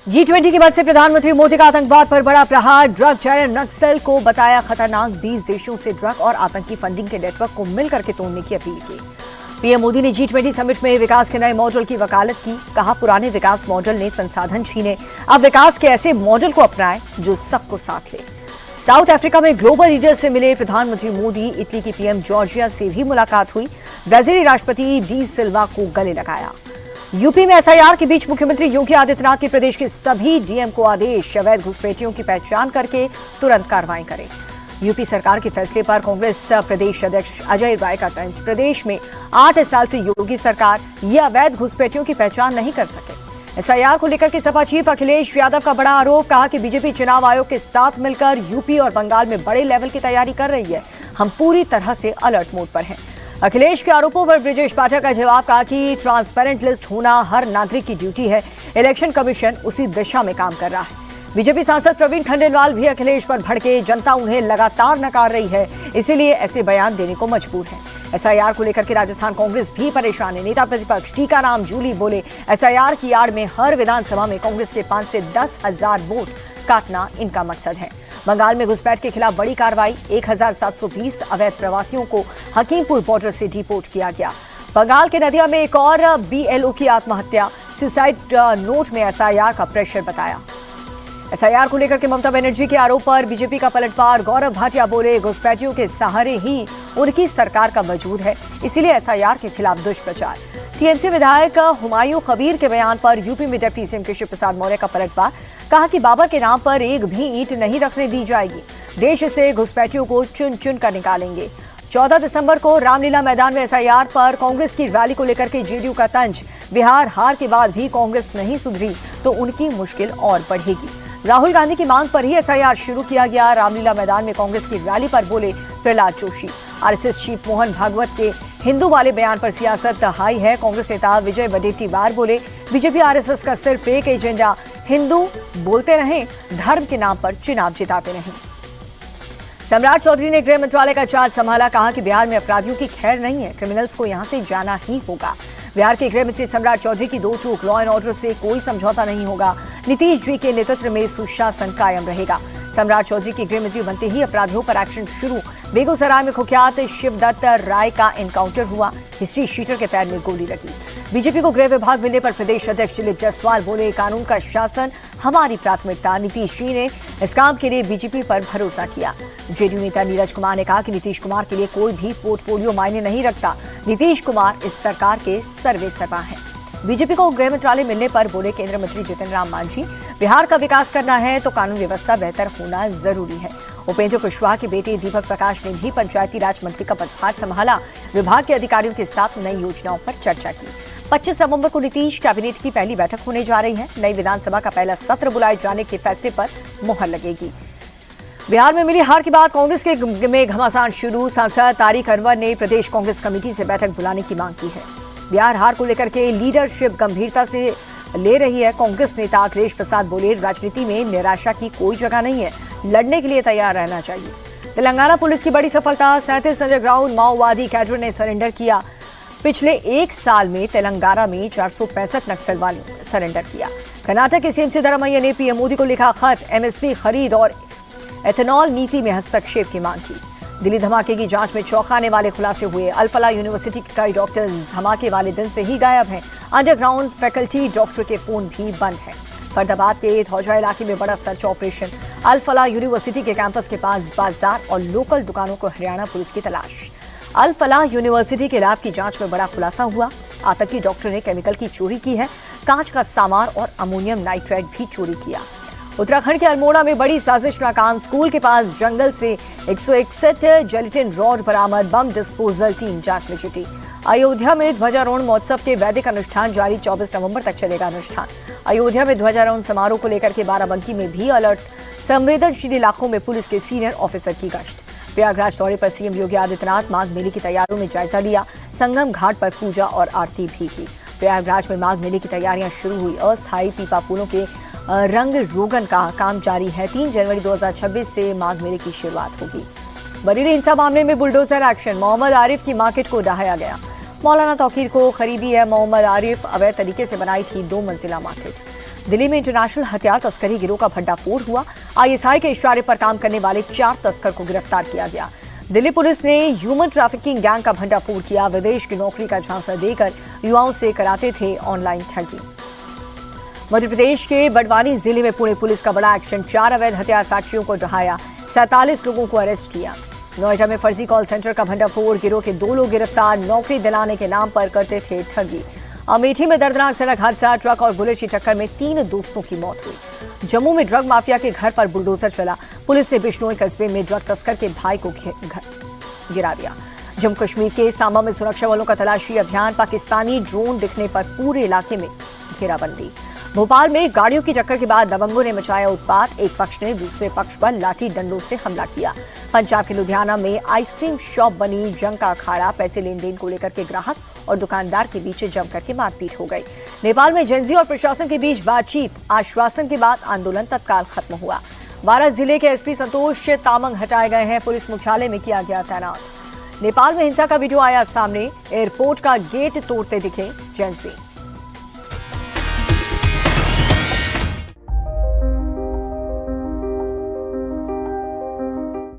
G20 के बाद से प्रधानमंत्री मोदी का आतंकवाद पर बड़ा प्रहार। ड्रग चायर नक्सल को बताया खतरनाक, 20 देशों से ड्रग और आतंकी फंडिंग के नेटवर्क को मिलकर के तोड़ने की अपील की। पीएम मोदी ने G20 समिट में विकास के नए मॉडल की वकालत की। कहा, पुराने विकास मॉडल ने संसाधन छीने, अब विकास के ऐसे मॉडल को अपनाएं जो सबको साथ ले। साउथ अफ्रीका में ग्लोबल लीडर से मिले प्रधानमंत्री मोदी। इटली की पीएम जॉर्जिया से भी मुलाकात हुई। ब्राजीली राष्ट्रपति डी सिल्वा को गले लगाया। यूपी में एसआईआर के बीच मुख्यमंत्री योगी आदित्यनाथ के प्रदेश के सभी डीएम को आदेश, अवैध घुसपैठियों की पहचान करके तुरंत कार्रवाई करें। यूपी सरकार के फैसले पर कांग्रेस प्रदेश अध्यक्ष अजय राय का तंज। प्रदेश में 8 साल से योगी सरकार ये अवैध घुसपैठियों की पहचान नहीं कर सके। एसआईआर को लेकर के सपा चीफ अखिलेश यादव का बड़ा आरोप। कहा कि बीजेपी चुनाव आयोग के साथ मिलकर यूपी और बंगाल में बड़े लेवल की तैयारी कर रही है। हम पूरी तरह से अलर्ट मोड पर हैं। अखिलेश के आरोपों पर ब्रजेश पाठक का जवाब। कहा कि ट्रांसपेरेंट लिस्ट होना हर नागरिक की ड्यूटी है। इलेक्शन कमीशन उसी दिशा में काम कर रहा है। बीजेपी सांसद प्रवीण खंडेलवाल भी अखिलेश पर भड़के। जनता उन्हें लगातार नकार रही है, इसीलिए ऐसे बयान देने को मजबूर है। एसआईआर को लेकर के राजस्थान कांग्रेस भी परेशान है। नेता प्रतिपक्ष टीकाराम जूली बोले, एसआईआर की आड़ में हर विधानसभा में कांग्रेस के 5 से 10 हजार वोट काटना इनका मकसद है। बंगाल में घुसपैठ के खिलाफ बड़ी कार्रवाई। 1720 अवैध प्रवासियों को हकीमपुर बॉर्डर से डिपोर्ट किया गया। बंगाल के नदिया में एक और बीएलओ की आत्महत्या। सुसाइड नोट में एसआईआर का प्रेशर बताया। एसआईआर को लेकर के ममता बनर्जी के आरोप पर बीजेपी का पलटवार। गौरव भाटिया बोले, घुसपैठियों के सहारे ही उनकी सरकार का वजूद है, इसीलिए एसआईआर के खिलाफ दुष्प्रचार। टीएमसी विधायक हुमायूं खबीर के बयान पर यूपी में डिप्टी सीएम केशव प्रसाद मौर्य का पलटवार। कहा कि बाबर के नाम पर एक भी ईंट नहीं रखने दी जाएगी। देश से घुसपैठियों को चुन चुन कर निकालेंगे। 14 दिसंबर को रामलीला मैदान में एसआईआर पर कांग्रेस की रैली को लेकर के जेडीयू का तंज। बिहार हार के बाद भी कांग्रेस नहीं सुधरी तो उनकी मुश्किल और बढ़ेगी। राहुल गांधी की मांग पर ही एसआईआर शुरू किया गया। रामलीला मैदान में कांग्रेस की रैली पर बोले प्रहलाद जोशी। आरएसएस चीफ मोहन भागवत के हिंदू वाले बयान पर सियासत हाई है। कांग्रेस नेता विजय वडेट्टीवार बोले, बीजेपी आरएसएस का सिर्फ एक एजेंडा, हिंदू बोलते रहें, धर्म के नाम पर चुनाव जिताते नहीं। सम्राट चौधरी ने गृह मंत्रालय का चार्ज संभाला। कहा कि बिहार में अपराधियों की खैर नहीं है, क्रिमिनल्स को यहां से जाना ही होगा। बिहार के गृह मंत्री सम्राट चौधरी की दो टूक, लॉ एंड ऑर्डर से कोई समझौता नहीं होगा। नीतीश जी के नेतृत्व में सुशासन कायम रहेगा। सम्राट चौधरी के गृह मंत्री बनते ही अपराधियों पर एक्शन शुरू। बेगूसराय में कुख्यात शिवदत्त राय का एनकाउंटर हुआ। हिस्ट्री शीटर के पैर में गोली लगी। बीजेपी को गृह विभाग मिलने पर प्रदेश अध्यक्ष दिलीप जायसवाल बोले, कानून का शासन हमारी प्राथमिकता। नीतीश जी ने इस काम के लिए बीजेपी पर भरोसा किया। जेडीयू नेता नीरज कुमार ने कहा कि नीतीश कुमार के लिए कोई भी पोर्टफोलियो मायने नहीं रखता। नीतीश कुमार इस सरकार के सर्वे सर्वा हैं। बीजेपी को गृह मंत्रालय मिलने पर बोले केंद्रीय मंत्री जितिन राम मांझी, बिहार का विकास करना है तो कानून व्यवस्था बेहतर होना जरूरी है। उपेंद्र कुशवाहा के बेटे दीपक प्रकाश ने भी पंचायती राज मंत्री का पदभार संभाला। विभाग के अधिकारियों के साथ नई योजनाओं पर चर्चा की। 25 नवंबर को नीतीश कैबिनेट की पहली बैठक होने जा रही है। नई विधानसभा का पहला सत्र बुलाए जाने के फैसले पर मुहर लगेगी। बिहार में मिली हार के बाद कांग्रेस के में घमासान शुरू। सांसद तारिक अनवर ने प्रदेश कांग्रेस कमेटी से बैठक बुलाने की मांग की है। बिहार हार को लेकर के लीडरशिप गंभीरता से ले रही है। कांग्रेस नेता अखिलेश प्रसाद बोले, राजनीति में निराशा की कोई जगह नहीं है, लड़ने के लिए तैयार रहना चाहिए। तेलंगाना पुलिस की बड़ी सफलता, 37 अंडरग्राउंड माओवादी कैडर ने सरेंडर किया। पिछले एक साल में तेलंगाना में 465 नक्सलवादियों ने सरेंडर किया। कर्नाटक के सीएम सिद्धरामैया ने पीएम मोदी को लिखा खत। एमएसपी खरीद और एथेनॉल नीति में हस्तक्षेप की मांग की। दिल्ली धमाके की जांच में चौंकाने वाले खुलासे हुए। अल-फलाह यूनिवर्सिटी के कई डॉक्टर्स धमाके वाले दिन से ही गायब हैं। अंडरग्राउंड फैकल्टी डॉक्टर के फोन भी बंद हैं। फरीदाबाद के धौजा इलाके में बड़ा सर्च ऑपरेशन। अल-फलाह यूनिवर्सिटी के कैंपस के पास बाजार और लोकल दुकानों को हरियाणा पुलिस की तलाश। अल-फलाह यूनिवर्सिटी के लैब की जांच में बड़ा खुलासा हुआ। आतंकी डॉक्टर ने केमिकल की चोरी की है। कांच का सामान और अमोनियम नाइट्रेट भी चोरी किया। उत्तराखंड के अल्मोड़ा में बड़ी साजिश नाकाम। स्कूल के पास जंगल से 161 जेलेटिन रॉड बरामद। बम डिस्पोजल टीम जांच में जुटी। अयोध्या में ध्वजारोहण महोत्सव के वैदिक अनुष्ठान जारी। 24 नवंबर तक चलेगा अनुष्ठान। अयोध्या में ध्वजारोहण समारोह को लेकर के बाराबंकी में भी अलर्ट। संवेदनशील इलाकों में पुलिस के सीनियर ऑफिसर की गश्त। प्रयागराज दौरे पर सीएम योगी आदित्यनाथ माघ मेले की तैयारियों में जायजा लिया। संगम घाट पर पूजा और आरती भी की। प्रयागराज में माघ मेले की तैयारियां शुरू हुई। अस्थायी पीपा पुलों के रंग रोगन का काम जारी है। 3 जनवरी 2026 से माघ मेले की शुरुआत होगी। बरेली हिंसा मामले में बुलडोजर एक्शन। मोहम्मद आरिफ की मार्केट को ढहाया गया। मौलाना तौकीर को खरीदी है मोहम्मद आरिफ। अवैध तरीके से बनाई थी 2 मंजिला मार्केट। दिल्ली में इंटरनेशनल हथियार तस्करी गिरोह का भंडाफोड़ हुआ। आईएसआई के इशारे पर काम करने वाले 4 तस्कर को गिरफ्तार किया गया। दिल्ली पुलिस ने ह्यूमन ट्रैफिकिंग गैंग का भंडाफोड़ किया। विदेश की नौकरी का झांसा देकर युवाओं से कराते थे ऑनलाइन ठगी। मध्य प्रदेश के बड़वानी जिले में पुणे पुलिस का बड़ा एक्शन। 4 अवैध हथियार फैक्ट्रियों को ढहाया, 47 लोगों को अरेस्ट किया। नोएडा में फर्जी कॉल सेंटर का भंडाफोड़, गिरोह के 2 लोग गिरफ्तार, नौकरी दिलाने के नाम पर करते थे ठगी। अमेठी में दर्दनाक सड़क हादसा, ट्रक और बुलेट की टक्कर में 3 दोस्तों की मौत हुई। जम्मू में ड्रग माफिया के घर पर बुलडोजर चला, पुलिस ने बिश्नोई कस्बे में ड्रग तस्कर के भाई को गिरा दिया। जम्मू कश्मीर के सांबा में सुरक्षा बलों का तलाशी अभियान, पाकिस्तानी ड्रोन दिखने पर पूरे इलाके में घेराबंदी। भोपाल में गाड़ियों की टक्कर के बाद दबंगों ने मचाया उत्पात, एक पक्ष ने दूसरे पक्ष पर लाठी डंडों से हमला किया। पंजाब के लुधियाना में आइसक्रीम शॉप बनी जंग का अखाड़ा, पैसे लेन देन को लेकर के ग्राहक और दुकानदार के बीच जमकर के मारपीट हो गई। नेपाल में जेनजी और प्रशासन के बीच बातचीत, आश्वासन के बाद आंदोलन तत्काल खत्म हुआ। 12 जिले के एसपी संतोष तामंग हटाए गए हैं, पुलिस मुख्यालय में किया गया तैनात। नेपाल में हिंसा का वीडियो आया सामने, एयरपोर्ट का गेट तोड़ते दिखे जेनजी।